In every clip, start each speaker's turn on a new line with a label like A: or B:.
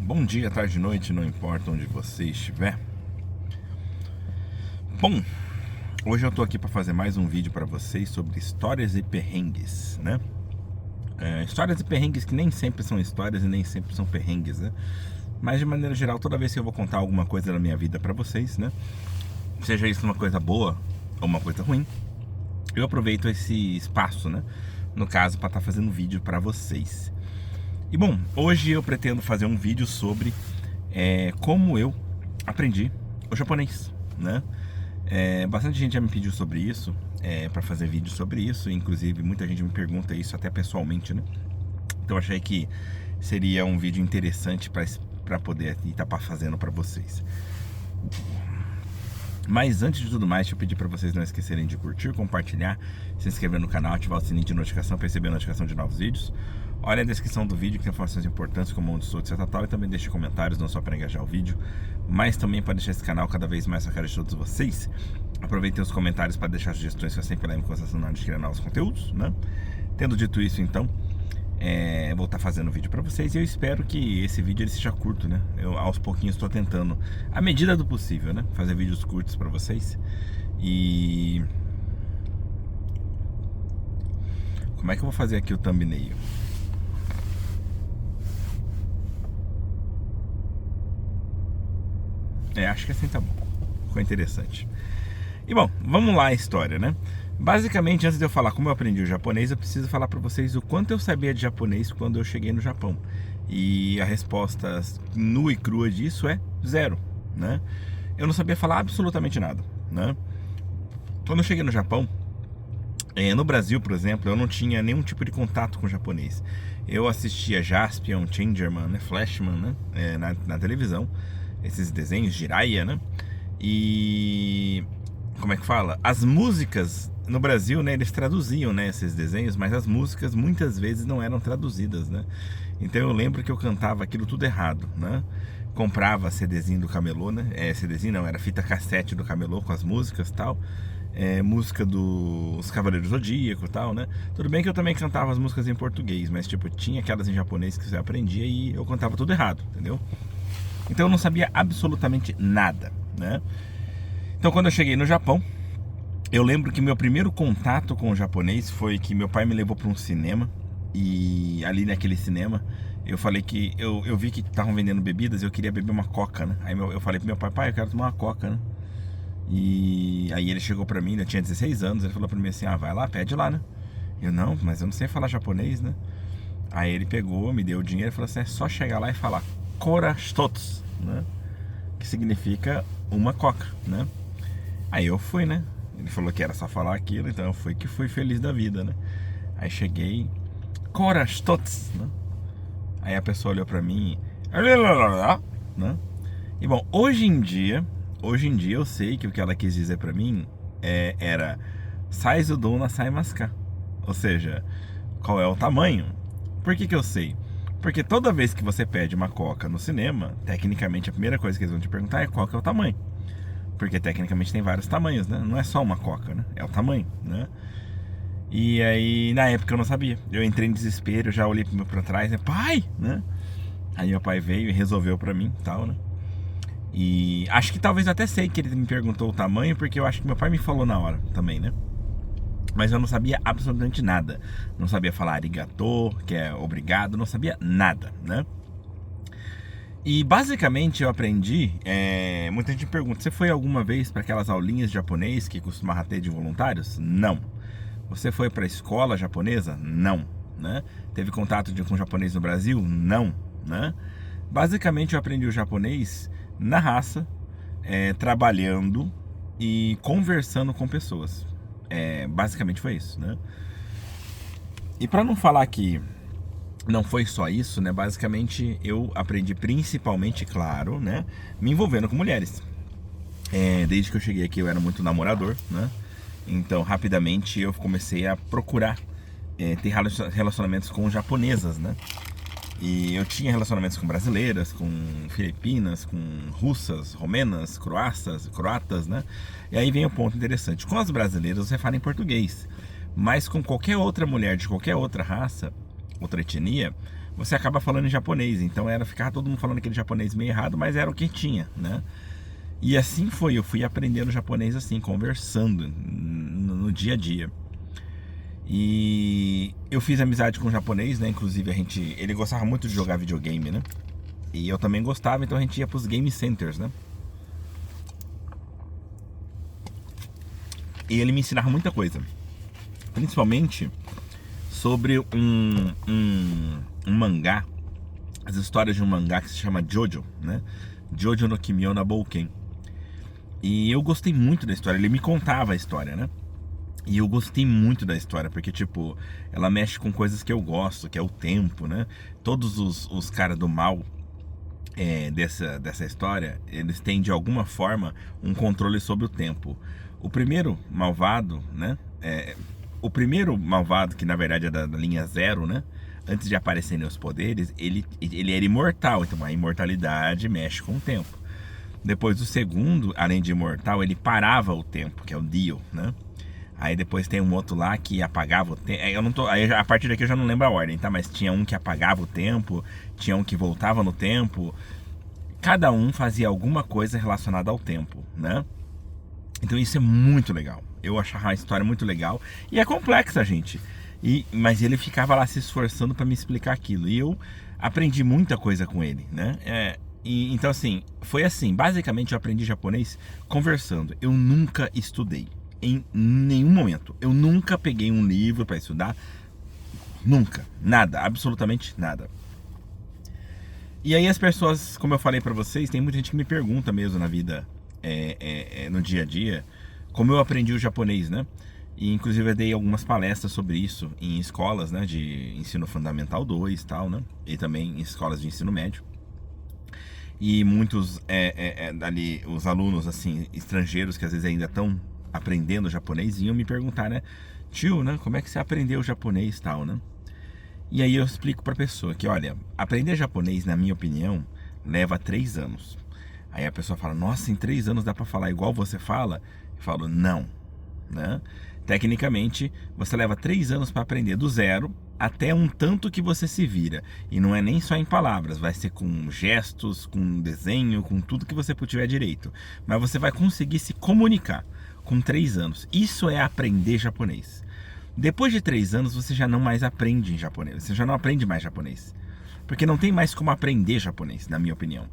A: Bom dia, tarde, noite, não importa onde você estiver. Bom, hoje eu tô aqui para fazer mais um vídeo para vocês sobre histórias e perrengues, né? Histórias e perrengues que nem sempre são histórias e nem sempre são perrengues, né? Mas de maneira geral, toda vez que eu vou contar alguma coisa da minha vida para vocês, né? Seja isso uma coisa boa ou uma coisa ruim, eu aproveito esse espaço, né? No caso, para estar fazendo vídeo para vocês. E bom, hoje eu pretendo fazer um vídeo sobre como eu aprendi o japonês, né? Bastante gente já me pediu sobre isso, para fazer vídeo sobre isso, inclusive muita gente me pergunta isso até pessoalmente, né? Então eu achei que seria um vídeo interessante para poder estar fazendo para vocês. Mas antes de tudo mais, deixa eu pedir para vocês não esquecerem de curtir, compartilhar, se inscrever no canal, ativar o sininho de notificação para receber a notificação de novos vídeos. Olha a descrição do vídeo que tem informações importantes como onde sou, etc. E também deixe comentários, não só para engajar o vídeo, mas também para deixar esse canal cada vez mais na cara de todos vocês. Aproveitem os comentários para deixar sugestões que eu sempre levo em consideração na hora de criar novos conteúdos, né? Tendo dito isso, então, vou estar fazendo vídeo para vocês e eu espero que esse vídeo ele seja curto, né? Eu aos pouquinhos estou tentando, à medida do possível, né? Fazer vídeos curtos para vocês. E como é que eu vou fazer aqui o thumbnail? Acho que assim tá bom. Ficou interessante. E bom, vamos lá a história, né? Basicamente, antes de eu falar como eu aprendi o japonês, eu preciso falar para vocês o quanto eu sabia de japonês quando eu cheguei no Japão. E a resposta nua e crua disso é zero, né? Eu não sabia falar absolutamente nada, né? Quando eu cheguei no Japão, no Brasil, por exemplo, eu não tinha nenhum tipo de contato com o japonês. Eu assistia Jaspion, Changerman, né? Flashman, né? Na televisão, esses desenhos, Jiraiya, né? E como é que fala? As músicas no Brasil, né, eles traduziam, né, esses desenhos, mas as músicas muitas vezes não eram traduzidas, né? Então eu lembro que eu cantava aquilo tudo errado, né? Comprava CDzinho do camelô, né? CDzinho não, era fita cassete do camelô com as músicas e tal. Música dos Cavaleiros do Zodíaco e tal, né? Tudo bem que eu também cantava as músicas em português, mas tipo, tinha aquelas em japonês que você aprendia e eu cantava tudo errado, entendeu? Então eu não sabia absolutamente nada, né? Então quando eu cheguei no Japão, eu lembro que meu primeiro contato com o japonês foi que meu pai me levou para um cinema. E ali naquele cinema eu falei que eu vi que estavam vendendo bebidas e eu queria beber uma coca, né? Aí eu falei pro meu pai, pai, eu quero tomar uma coca, né? E aí ele chegou pra mim, eu tinha 16 anos, ele falou pra mim assim, vai lá, pede lá, né? Eu não, mas eu não sei falar japonês, né? Aí ele pegou, me deu o dinheiro e falou assim, é só chegar lá e falar Kora Shitotsu, né? Que significa uma coca, né? Aí eu fui, né? Ele falou que era só falar aquilo, então eu fui feliz da vida, né? Aí cheguei, Kora Shitotsu, né? Aí a pessoa olhou pra mim, né? E bom, hoje em dia eu sei que o que ela quis dizer pra mim era Saizu dona saimasu. Ou seja, qual é o tamanho? Por que eu sei? Porque toda vez que você pede uma coca no cinema, tecnicamente a primeira coisa que eles vão te perguntar é qual que é o tamanho. Porque tecnicamente tem vários tamanhos, né? Não é só uma coca, né? É o tamanho, né? E aí, na época eu não sabia. Eu entrei em desespero, eu já olhei pra trás, né? Pai, né? Aí meu pai veio e resolveu pra mim, tal, né? E acho que talvez eu até sei que ele me perguntou o tamanho, porque eu acho que meu pai me falou na hora também, né? Mas eu não sabia absolutamente nada. Não sabia falar arigato, que é obrigado, não sabia nada, né? E basicamente eu aprendi, muita gente me pergunta, você foi alguma vez para aquelas aulinhas de japonês que costumava ter de voluntários? Não. Você foi para a escola japonesa? Não, né? Teve contato com japonês no Brasil? Não, né? Basicamente eu aprendi o japonês na raça, trabalhando e conversando com pessoas. Basicamente foi isso, né? E para não falar que não foi só isso, né? Basicamente eu aprendi principalmente, claro, né? Me envolvendo com mulheres. Desde que eu cheguei aqui eu era muito namorador, né? Então rapidamente eu comecei a procurar ter relacionamentos com japonesas, né? E eu tinha relacionamentos com brasileiras, com filipinas, com russas, romenas, croatas, né? E aí vem o ponto interessante. Com as brasileiras você fala em português, mas com qualquer outra mulher de qualquer outra raça, outra etnia, você acaba falando em japonês. Então ficava todo mundo falando aquele japonês meio errado, mas era o que tinha, né? E assim foi, eu fui aprendendo japonês assim, conversando no dia a dia. E eu fiz amizade com o japonês, né? Inclusive ele gostava muito de jogar videogame, né? E eu também gostava, então a gente ia pros game centers, né? E ele me ensinava muita coisa, principalmente sobre um mangá, as histórias de um mangá que se chama Jojo, né? Jojo no Kimio na Bouken. E eu gostei muito da história, ele me contava a história, né? E eu gostei muito da história, porque, tipo, ela mexe com coisas que eu gosto, que é o tempo, né? Todos os caras do mal dessa história, eles têm, de alguma forma, um controle sobre o tempo. O primeiro malvado, né? O primeiro malvado, que na verdade é da linha Zero, né? Antes de aparecerem os poderes, ele era imortal, então a imortalidade mexe com o tempo. Depois o segundo, além de imortal, ele parava o tempo, que é o Dio, né? Aí depois tem um outro lá que apagava o tempo. Aí a partir daqui eu já não lembro a ordem, tá? Mas tinha um que apagava o tempo, tinha um que voltava no tempo. Cada um fazia alguma coisa relacionada ao tempo, né? Então isso é muito legal. Eu achava a história muito legal. E é complexa, gente. Mas ele ficava lá se esforçando para me explicar aquilo. E eu aprendi muita coisa com ele, né? Então assim, foi assim. Basicamente eu aprendi japonês conversando. Eu nunca estudei. Em nenhum momento. Eu nunca peguei um livro para estudar. Nunca. Nada. Absolutamente nada. E aí as pessoas, como eu falei para vocês, tem muita gente que me pergunta mesmo na vida, no dia a dia, como eu aprendi o japonês, né? E inclusive eu dei algumas palestras sobre isso em escolas, né? De ensino fundamental 2 e tal, né? E também em escolas de ensino médio. E muitos ali, os alunos assim, estrangeiros que às vezes ainda estão aprendendo japonês iam me perguntar, né? Tio, né? Como é que você aprendeu japonês e tal, né? E aí eu explico pra pessoa que, olha, aprender japonês, na minha opinião, leva 3 anos. Aí a pessoa fala, nossa, em 3 anos dá pra falar igual você fala? Eu falo, não, né? Tecnicamente, você leva 3 anos para aprender do zero até um tanto que você se vira. E não é nem só em palavras, vai ser com gestos, com desenho, com tudo que você tiver direito. Mas você vai conseguir se comunicar com 3 anos. Isso é aprender japonês. Depois de 3 anos, você já não mais aprende em japonês. Você já não aprende mais japonês. Porque não tem mais como aprender japonês, na minha opinião.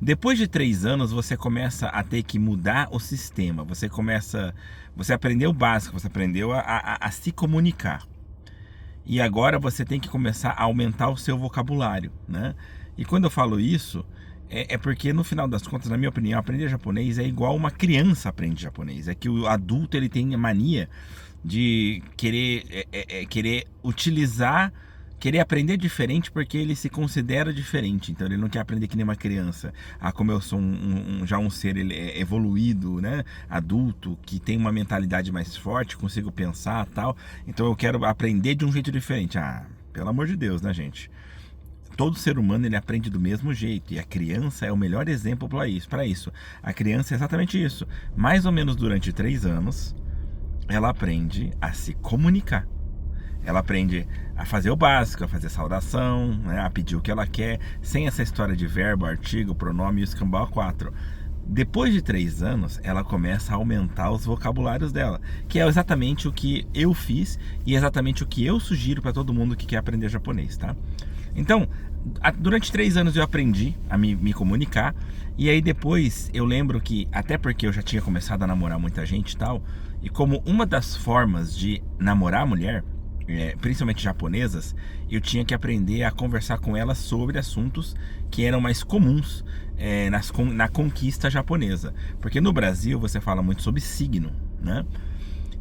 A: Depois de 3 anos, você começa a ter que mudar o sistema. Você aprendeu o básico, você aprendeu a se comunicar. E agora você tem que começar a aumentar o seu vocabulário, né? E quando eu falo isso, é porque no final das contas, na minha opinião, aprender japonês é igual uma criança aprende japonês. É que o adulto ele tem a mania de querer utilizar, querer aprender diferente porque ele se considera diferente. Então ele não quer aprender que nem uma criança. Como eu sou já um ser evoluído, né? Adulto, que tem uma mentalidade mais forte, consigo pensar tal. Então eu quero aprender de um jeito diferente. Pelo amor de Deus, né, gente? Todo ser humano ele aprende do mesmo jeito. E a criança é o melhor exemplo para isso. A criança é exatamente isso. Mais ou menos durante 3 anos, ela aprende a se comunicar. Ela aprende a fazer o básico, a fazer saudação, né, a pedir o que ela quer, sem essa história de verbo, artigo, pronome e o escambau a 4. Depois de 3 anos, ela começa a aumentar os vocabulários dela, que é exatamente o que eu fiz e exatamente o que eu sugiro para todo mundo que quer aprender japonês, tá? Então, durante 3 anos eu aprendi a me comunicar, e aí depois eu lembro que, até porque eu já tinha começado a namorar muita gente e tal, e como uma das formas de namorar a mulher, principalmente japonesas, eu tinha que aprender a conversar com elas sobre assuntos que eram mais comuns na conquista japonesa. Porque no Brasil você fala muito sobre signo, né?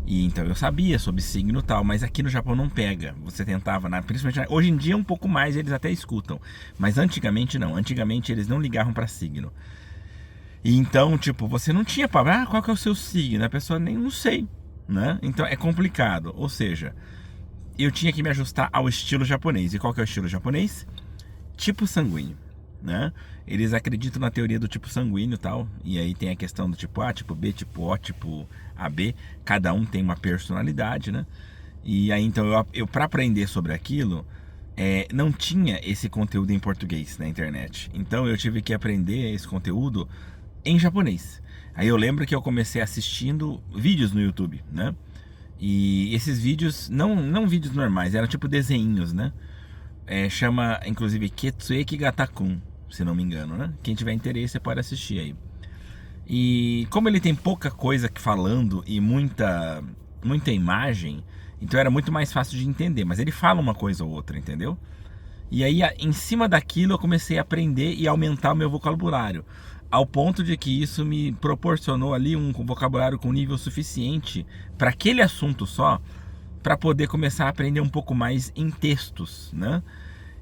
A: E então eu sabia sobre signo e tal, mas aqui no Japão não pega. Você tentava, principalmente hoje em dia um pouco mais eles até escutam, mas antigamente não. Antigamente eles não ligavam para signo. E então, tipo, você não tinha para qual que é o seu signo? A pessoa nem não sei, né? Então é complicado. Ou seja, eu tinha que me ajustar ao estilo japonês. E qual que é o estilo japonês? Tipo sanguíneo, né? Eles acreditam na teoria do tipo sanguíneo e tal. E aí tem a questão do tipo A, tipo B, tipo O, tipo AB. Cada um tem uma personalidade, né? E aí então eu para aprender sobre aquilo, não tinha esse conteúdo em português na internet. Então eu tive que aprender esse conteúdo em japonês. Aí eu lembro que eu comecei assistindo vídeos no YouTube, né? E esses vídeos, não vídeos normais, eram tipo desenhinhos, né? Chama, inclusive, Ketsueki Gatakun, se não me engano, né? Quem tiver interesse pode assistir aí. E como ele tem pouca coisa falando e muita imagem, então era muito mais fácil de entender. Mas ele fala uma coisa ou outra, entendeu? E aí, em cima daquilo, eu comecei a aprender e aumentar o meu vocabulário. Ao ponto de que isso me proporcionou ali um vocabulário com nível suficiente para aquele assunto só, para poder começar a aprender um pouco mais em textos, né?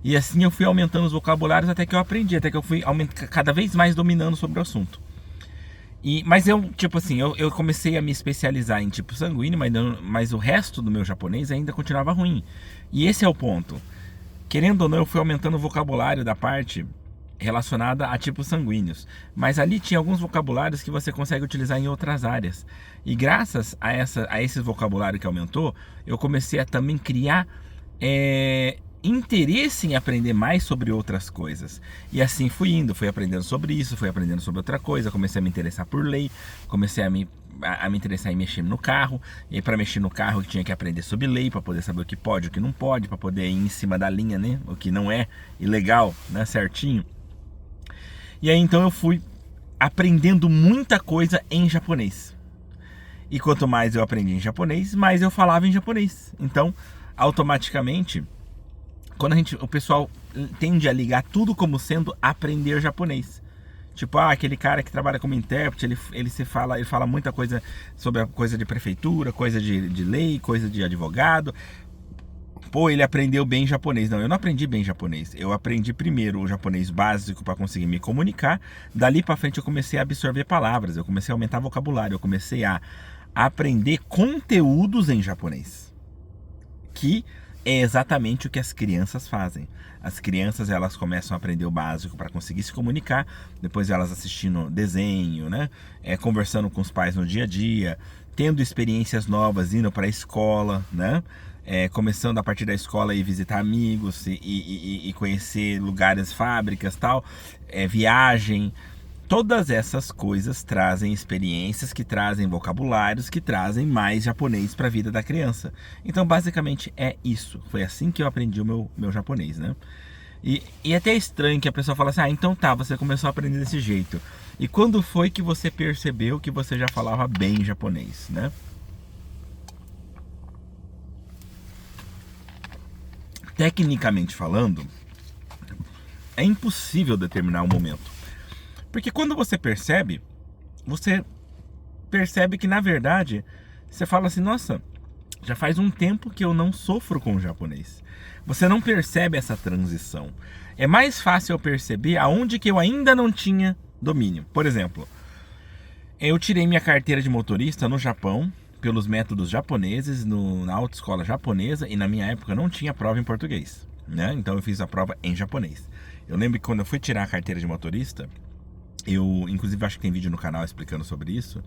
A: E assim eu fui aumentando os vocabulários até que eu aprendi, até que eu fui cada vez mais dominando sobre o assunto. Mas eu, tipo assim, eu comecei a me especializar em tipo sanguíneo, mas o resto do meu japonês ainda continuava ruim. E esse é o ponto. Querendo ou não, eu fui aumentando o vocabulário da parte relacionada a tipos sanguíneos. Mas ali tinha alguns vocabulários que você consegue utilizar em outras áreas. E graças a esse vocabulário que aumentou, eu comecei a também criar interesse em aprender mais sobre outras coisas. E assim fui aprendendo sobre isso, fui aprendendo sobre outra coisa, comecei a me interessar por lei, comecei a me interessar em mexer no carro. E para mexer no carro eu tinha que aprender sobre lei, para poder saber o que pode, o que não pode, para poder ir em cima da linha, né? O que não é ilegal, né? Certinho. E aí então eu fui aprendendo muita coisa em japonês. E quanto mais eu aprendi em japonês, mais eu falava em japonês. Então, automaticamente, quando o pessoal tende a ligar tudo como sendo aprender japonês. Tipo, aquele cara que trabalha como intérprete, ele fala muita coisa sobre a coisa de prefeitura, coisa de lei, coisa de advogado. Pô, ele aprendeu bem japonês. Não, eu não aprendi bem japonês. Eu aprendi primeiro o japonês básico para conseguir me comunicar. Dali para frente eu comecei a absorver palavras, eu comecei a aumentar vocabulário, eu comecei a aprender conteúdos em japonês. Que é exatamente o que as crianças fazem. As crianças, elas começam a aprender o básico para conseguir se comunicar, depois elas assistindo desenho, né? Conversando com os pais no dia a dia, tendo experiências novas, indo para a escola, né? Começando a partir da escola e visitar amigos e conhecer lugares, fábricas, tal, viagem. Todas essas coisas trazem experiências, que trazem vocabulários, que trazem mais japonês para a vida da criança. Então, basicamente, é isso. Foi assim que eu aprendi o meu japonês, né? E é até estranho que a pessoa fala assim, então tá, você começou a aprender desse jeito. E quando foi que você percebeu que você já falava bem japonês, né? Tecnicamente falando, é impossível determinar um momento. Porque quando você percebe que na verdade, você fala assim, nossa, já faz um tempo que eu não sofro com o japonês. Você não percebe essa transição. É mais fácil eu perceber aonde que eu ainda não tinha domínio. Por exemplo, eu tirei minha carteira de motorista no Japão, pelos métodos japoneses, na autoescola japonesa, e na minha época não tinha prova em português, né? Então eu fiz a prova em japonês. Eu lembro que quando eu fui tirar a carteira de motorista, inclusive acho que tem vídeo no canal explicando sobre isso,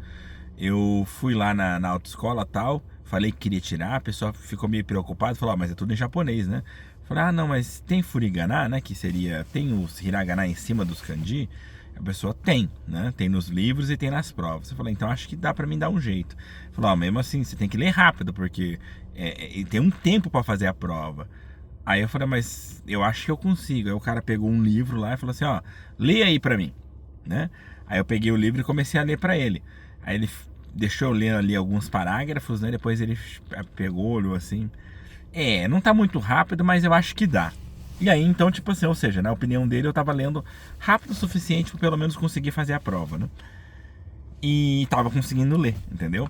A: eu fui lá na autoescola tal, falei que queria tirar, a pessoa ficou meio preocupada, falou, mas é tudo em japonês, né? Falei, não, mas tem furigana, né? Que tem os hiragana em cima dos kanji. A pessoa tem, né? Tem nos livros e tem nas provas. Eu falei, então acho que dá pra mim dar um jeito. Falou, mesmo assim, você tem que ler rápido, porque tem um tempo pra fazer a prova. Aí eu falei, mas eu acho que eu consigo. Aí o cara pegou um livro lá e falou assim, lê aí pra mim, né? Aí eu peguei o livro e comecei a ler pra ele. Aí ele deixou eu ler ali alguns parágrafos, né? Depois ele pegou, olhou assim. Não tá muito rápido, mas eu acho que dá. E aí, então, tipo assim, ou seja, na opinião dele, eu tava lendo rápido o suficiente para pelo menos conseguir fazer a prova, né? E tava conseguindo ler, entendeu?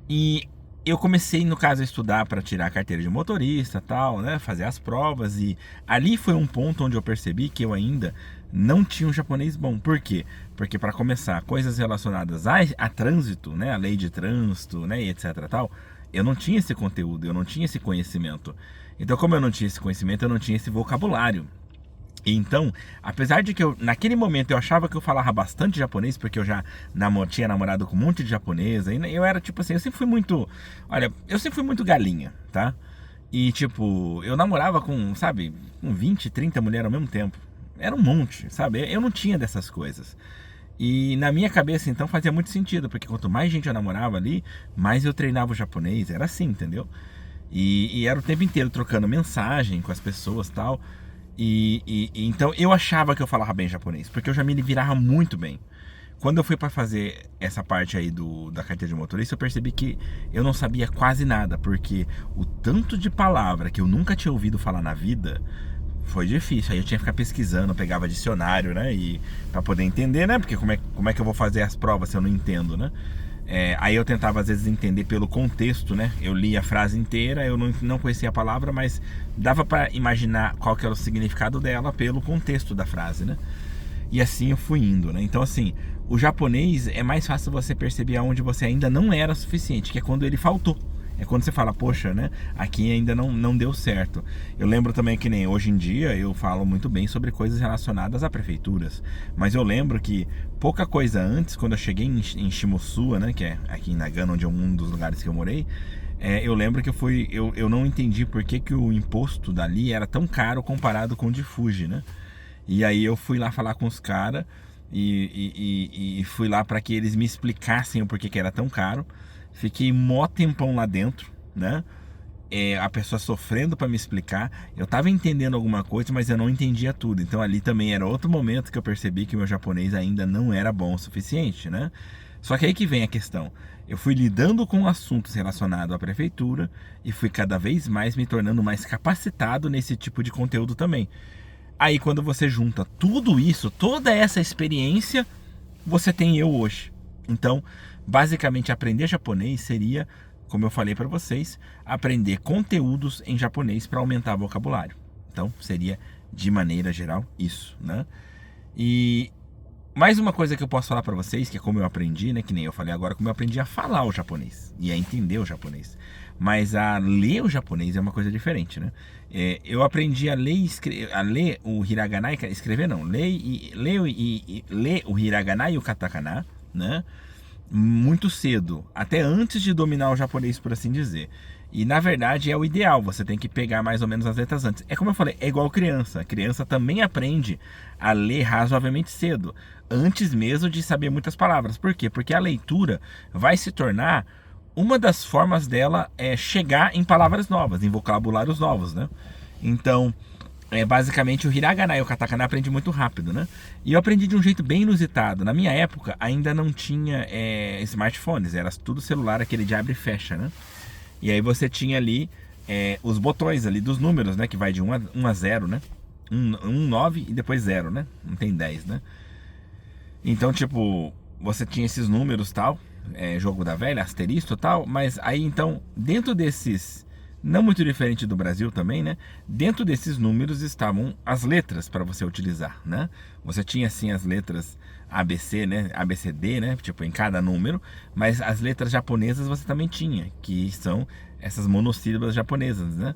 A: E eu comecei, no caso, a estudar para tirar a carteira de motorista, tal, né? Fazer as provas, e ali foi um ponto onde eu percebi que eu ainda não tinha um japonês bom. Por quê? Porque, para começar, coisas relacionadas a trânsito, né? A lei de trânsito, né? E etc, tal, eu não tinha esse conteúdo, eu não tinha esse conhecimento. Então, como eu não tinha esse conhecimento, eu não tinha esse vocabulário. Então, apesar de que naquele momento eu achava que eu falava bastante japonês, porque eu já tinha namorado com um monte de japonesa, e eu era tipo assim, eu sempre fui muito galinha, tá? E tipo, eu namorava com, sabe, com 20, 30 mulheres ao mesmo tempo. Era um monte, sabe? Eu não tinha dessas coisas. E na minha cabeça, então, fazia muito sentido, porque quanto mais gente eu namorava ali, mais eu treinava o japonês. Era assim, entendeu? E era o tempo inteiro trocando mensagem com as pessoas e tal. Então eu achava que eu falava bem japonês, porque eu já me virava muito bem. Quando eu fui para fazer essa parte aí da carteira de motorista, eu percebi que eu não sabia quase nada, porque o tanto de palavra que eu nunca tinha ouvido falar na vida foi difícil. Aí eu tinha que ficar pesquisando, eu pegava dicionário, né? E para poder entender, né? Porque como é que eu vou fazer as provas se eu não entendo, né? Aí eu tentava às vezes entender pelo contexto, né? Eu lia a frase inteira, eu não conhecia a palavra, mas dava para imaginar qual que era o significado dela pelo contexto da frase, né? E assim eu fui indo, né? Então assim, o japonês é mais fácil você perceber aonde você ainda não era suficiente, que é quando ele faltou. É quando você fala, poxa, né? Aqui ainda não deu certo. Eu lembro também que nem hoje em dia eu falo muito bem sobre coisas relacionadas a prefeituras. Mas eu lembro que pouca coisa antes, quando eu cheguei em Shimosuwa, né? Que é aqui em Nagano, onde é um dos lugares que eu morei. Eu lembro que eu não entendi por que o imposto dali era tão caro comparado com o de Fuji, né? E aí eu fui lá falar com os caras e fui lá para que eles me explicassem o porquê que era tão caro. Fiquei mó tempão lá dentro, né? A pessoa sofrendo para me explicar. Eu tava entendendo alguma coisa, mas eu não entendia tudo. Então ali também era outro momento que eu percebi que o meu japonês ainda não era bom o suficiente, né? Só que aí que vem a questão. Eu fui lidando com assuntos relacionados à prefeitura e fui cada vez mais me tornando mais capacitado nesse tipo de conteúdo também. Aí quando você junta tudo isso, toda essa experiência, você tem eu hoje. Então, basicamente aprender japonês seria, como eu falei para vocês, aprender conteúdos em japonês para aumentar vocabulário. Então, seria de maneira geral isso, né? E mais uma coisa que eu posso falar para vocês, que é como eu aprendi, né, que nem eu falei agora, como eu aprendi a falar o japonês e a entender o japonês. Mas a ler o japonês é uma coisa diferente, né? Eu aprendi a ler o hiragana, escrever não, ler o hiragana e o katakana, né? Muito cedo, até antes de dominar o japonês, por assim dizer. E na verdade é o ideal, você tem que pegar mais ou menos as letras antes. É como eu falei, é igual criança. A criança também aprende a ler razoavelmente cedo, antes mesmo de saber muitas palavras. Por quê? Porque a leitura vai se tornar uma das formas dela chegar em palavras novas, em vocabulários novos, né? Então, basicamente o hiragana e o katakana eu aprendi muito rápido, né? E eu aprendi de um jeito bem inusitado. Na minha época ainda não tinha smartphones, era tudo celular, aquele de abre e fecha, né? E aí você tinha ali os botões ali dos números, né? Que vai de 1 a 0, né? 9 e depois 0, né? Não tem 10, né? Então, tipo, você tinha esses números tal, jogo da velha, asterisco e tal, mas aí então, dentro desses, não muito diferente do Brasil também, né? Dentro desses números estavam as letras para você utilizar, né? Você tinha assim as letras ABC, né? ABCD, né? Tipo, em cada número, mas as letras japonesas você também tinha, que são essas monossílabas japonesas, né?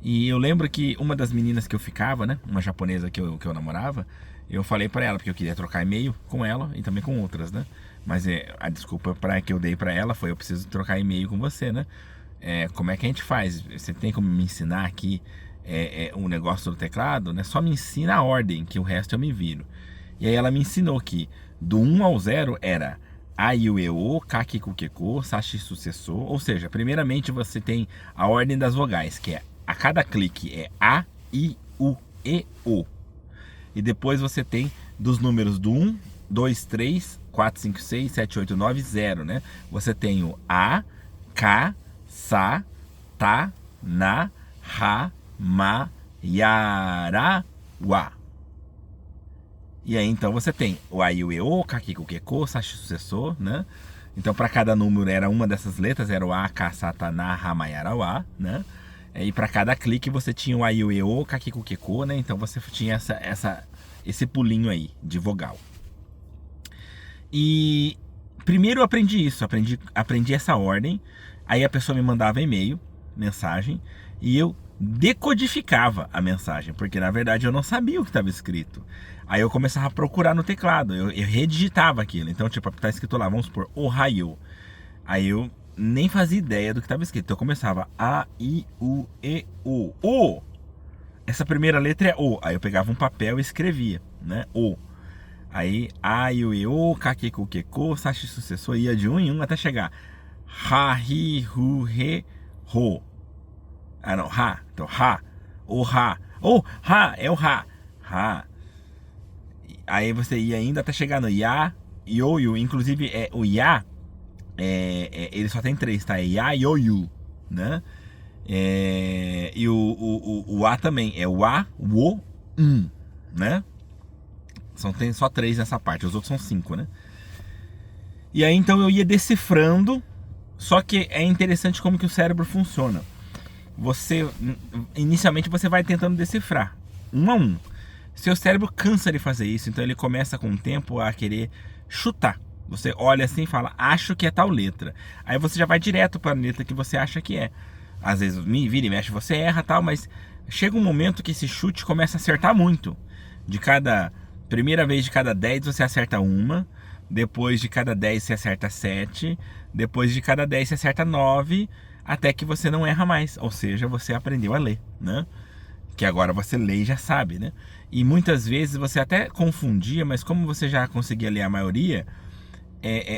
A: E eu lembro que uma das meninas que eu ficava, né? Uma japonesa que eu namorava, eu falei pra ela, porque eu queria trocar e-mail com ela e também com outras, né? Mas a desculpa que eu dei pra ela foi: eu preciso trocar e-mail com você, né? Como é que a gente faz? Você tem como me ensinar aqui um negócio do teclado, né? Só me ensina a ordem, que o resto eu me viro. E aí ela me ensinou que do 1 ao 0 era a, i, u, e, o, kaki, ku, keko, sashi, sucesso. Ou seja, primeiramente você tem a ordem das vogais, que a cada clique é a, i, u, e, o. E depois você tem dos números do 1, 2, 3, 4, 5, 6, 7, 8, 9, 0, né? Você tem o a, ka, sa, ta, na, ha, ma, yara, wa. E aí então você tem o a, i, u, e, o, kaki, ku, keko, sashi, sucessor, né? Então para cada número era uma dessas letras, era o a, ka, sa, ta, na, ha, ma, yara, wa, né? E para cada clique você tinha o a, i, u, e, o, kaki, ku, keko, né? Então você tinha esse pulinho aí de vogal. E primeiro eu aprendi isso, aprendi essa ordem. Aí a pessoa me mandava e-mail, mensagem, e eu decodificava a mensagem, porque na verdade eu não sabia o que estava escrito. Aí eu começava a procurar no teclado, eu redigitava aquilo. Então, tipo, tá escrito lá, vamos supor, Ohio. Aí eu nem fazia ideia do que estava escrito. Então eu começava A, I, U, E, O. O! Essa primeira letra é O. Aí eu pegava um papel e escrevia, né? O. Aí A, I, U, E, O, K, Q, Q, Q, Ko, Sashi, sucessor, ia de um em um até chegar Ha, Ri, Ru, Re, Ro. Ah, não, Ha. Então, Ha. O Ha. O Ha é o Ha. Ha. Aí você ia ainda até chegar no Ya, Yo, Yu. Inclusive, o Ya, ele só tem 3, tá? É Ya, Yo, Yu, né? E o A também é o A, o, né? Tem só 3 nessa parte, os outros são 5, né? E aí então eu ia decifrando, só que é interessante como que o cérebro funciona. Inicialmente você vai tentando decifrar, um a um. Seu cérebro cansa de fazer isso, então ele começa com o tempo a querer chutar. Você olha assim e fala, acho que é tal letra. Aí você já vai direto para a letra que você acha que é. Às vezes vira e mexe, você erra tal, mas chega um momento que esse chute começa a acertar muito. Primeira vez de cada 10 você acerta uma, depois de cada 10 você acerta 7, depois de cada 10 você acerta 9, até que você não erra mais, ou seja, você aprendeu a ler, né? Que agora você lê e já sabe, né? E muitas vezes você até confundia, mas como você já conseguia ler a maioria,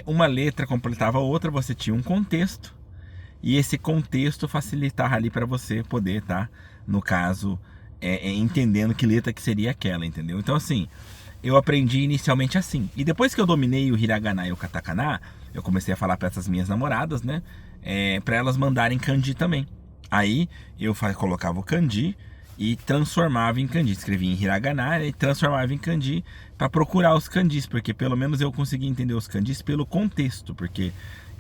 A: uma letra completava a outra, você tinha um contexto, e esse contexto facilitava ali para você poder estar, no caso, entendendo que letra que seria aquela, entendeu? Então assim, eu aprendi inicialmente assim. E depois que eu dominei o hiragana e o katakana, eu comecei a falar para essas minhas namoradas, né? Para elas mandarem kanji também. Aí eu colocava o kanji e transformava em kanji. Escrevia em hiragana e transformava em kanji para procurar os kanjis, porque pelo menos eu conseguia entender os kanjis pelo contexto, porque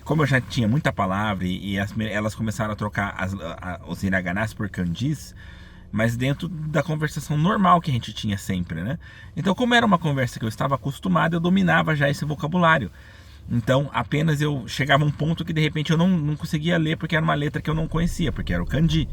A: como eu já tinha muita palavra e elas começaram a trocar os hiraganas por kanjis, mas dentro da conversação normal que a gente tinha sempre, né? Então, como era uma conversa que eu estava acostumado, eu dominava já esse vocabulário. Então, apenas eu chegava a um ponto que de repente eu não conseguia ler porque era uma letra que eu não conhecia, porque era o kanji.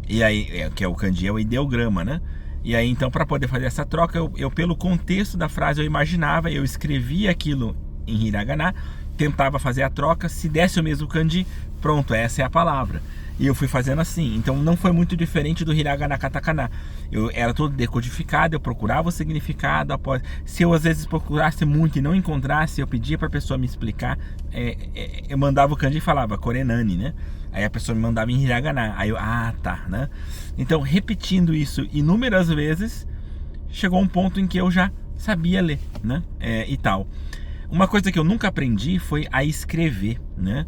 A: E aí, que é o kanji, é o ideograma, né? E aí, então, para poder fazer essa troca, eu pelo contexto da frase, eu imaginava, eu escrevia aquilo em hiragana, tentava fazer a troca, se desse o mesmo kanji, pronto, essa é a palavra. E eu fui fazendo assim, então não foi muito diferente do hiragana katakana. Era todo decodificado, eu procurava o significado. Se eu às vezes procurasse muito e não encontrasse, eu pedia para a pessoa me explicar. Eu mandava o kanji e falava korenani, né? Aí a pessoa me mandava em hiragana. Aí eu, tá, né? Então, repetindo isso inúmeras vezes, chegou um ponto em que eu já sabia ler, né? E tal. Uma coisa que eu nunca aprendi foi a escrever, né?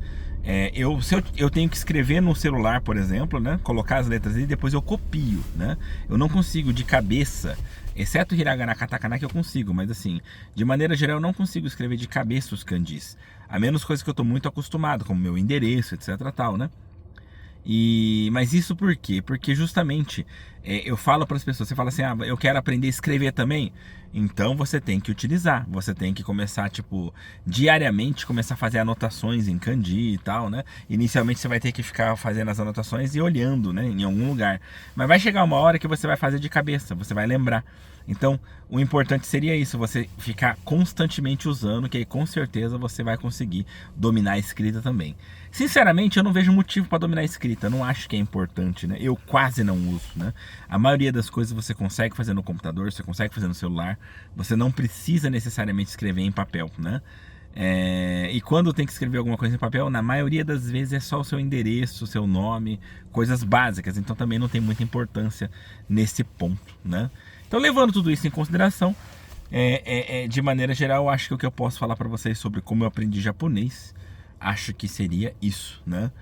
A: Eu tenho que escrever no celular, por exemplo, né? Colocar as letras ali e depois eu copio, né? Eu não consigo de cabeça, exceto hiragana, katakana que eu consigo, mas assim, de maneira geral eu não consigo escrever de cabeça os kanjis, a menos coisas que eu estou muito acostumado, como meu endereço, etc, tal, né? Mas isso por quê? Porque justamente eu falo para as pessoas, você fala assim, eu quero aprender a escrever também. Então você tem que utilizar, você tem que começar, tipo, diariamente começar a fazer anotações em kanji e tal, né? Inicialmente você vai ter que ficar fazendo as anotações e olhando, né, em algum lugar. Mas vai chegar uma hora que você vai fazer de cabeça, você vai lembrar. Então, o importante seria isso, você ficar constantemente usando, que aí com certeza você vai conseguir dominar a escrita também. Sinceramente, eu não vejo motivo para dominar a escrita, eu não acho que é importante, né? Eu quase não uso, né? A maioria das coisas você consegue fazer no computador, você consegue fazer no celular, você não precisa necessariamente escrever em papel, né? E quando tem que escrever alguma coisa em papel, na maioria das vezes é só o seu endereço, o seu nome, coisas básicas, então também não tem muita importância nesse ponto, né? Então, levando tudo isso em consideração, de maneira geral, eu acho que o que eu posso falar para vocês sobre como eu aprendi japonês, acho que seria isso, né?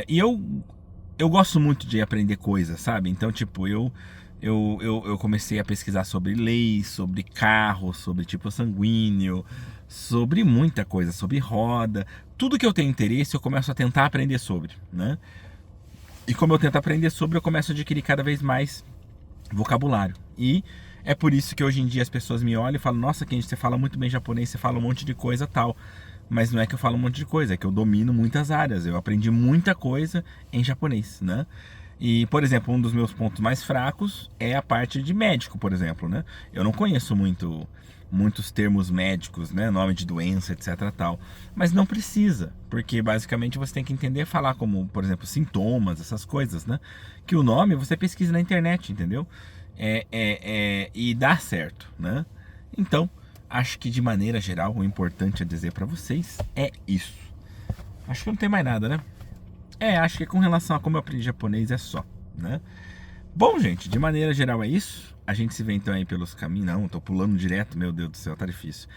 A: E eu gosto muito de aprender coisas, sabe? Então, tipo, eu comecei a pesquisar sobre leis, sobre carro, sobre tipo sanguíneo, sobre muita coisa, sobre roda. Tudo que eu tenho interesse, eu começo a tentar aprender sobre, né? E como eu tento aprender sobre, eu começo a adquirir cada vez mais vocabulário. E é por isso que hoje em dia as pessoas me olham e falam, nossa, Kenji, você fala muito bem japonês, você fala um monte de coisa tal. Mas não é que eu falo um monte de coisa, é que eu domino muitas áreas, eu aprendi muita coisa em japonês, né? E, por exemplo, um dos meus pontos mais fracos é a parte de médico, por exemplo, né? Eu não conheço muitos termos médicos, né? Nome de doença, etc, tal. Mas não precisa, porque basicamente você tem que entender falar como, por exemplo, sintomas, essas coisas, né? Que o nome você pesquisa na internet, entendeu? E dá certo, né? Então, acho que de maneira geral, o importante a dizer para vocês é isso. Acho que não tem mais nada, né? Acho que com relação a como eu aprendi japonês é só, né? Bom, gente, de maneira geral é isso. A gente se vê então aí pelos caminhos. Não, tô pulando direto, meu Deus do céu, tá difícil.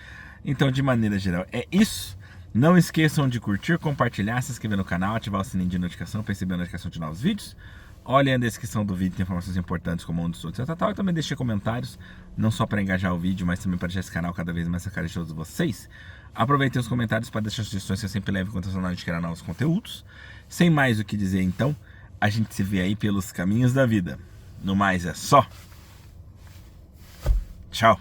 A: Então, de maneira geral é isso. Não esqueçam de curtir, compartilhar, se inscrever no canal, ativar o sininho de notificação para receber a notificação de novos vídeos. Olhem a descrição do vídeo, tem informações importantes como onde estou, etc. E também deixem comentários, não só para engajar o vídeo, mas também para deixar esse canal cada vez mais a cara de todos vocês. Aproveitem os comentários para deixar sugestões que eu sempre levo enquanto eu na hora de criar novos conteúdos. Sem mais o que dizer, então, a gente se vê aí pelos caminhos da vida. No mais é só. Tchau.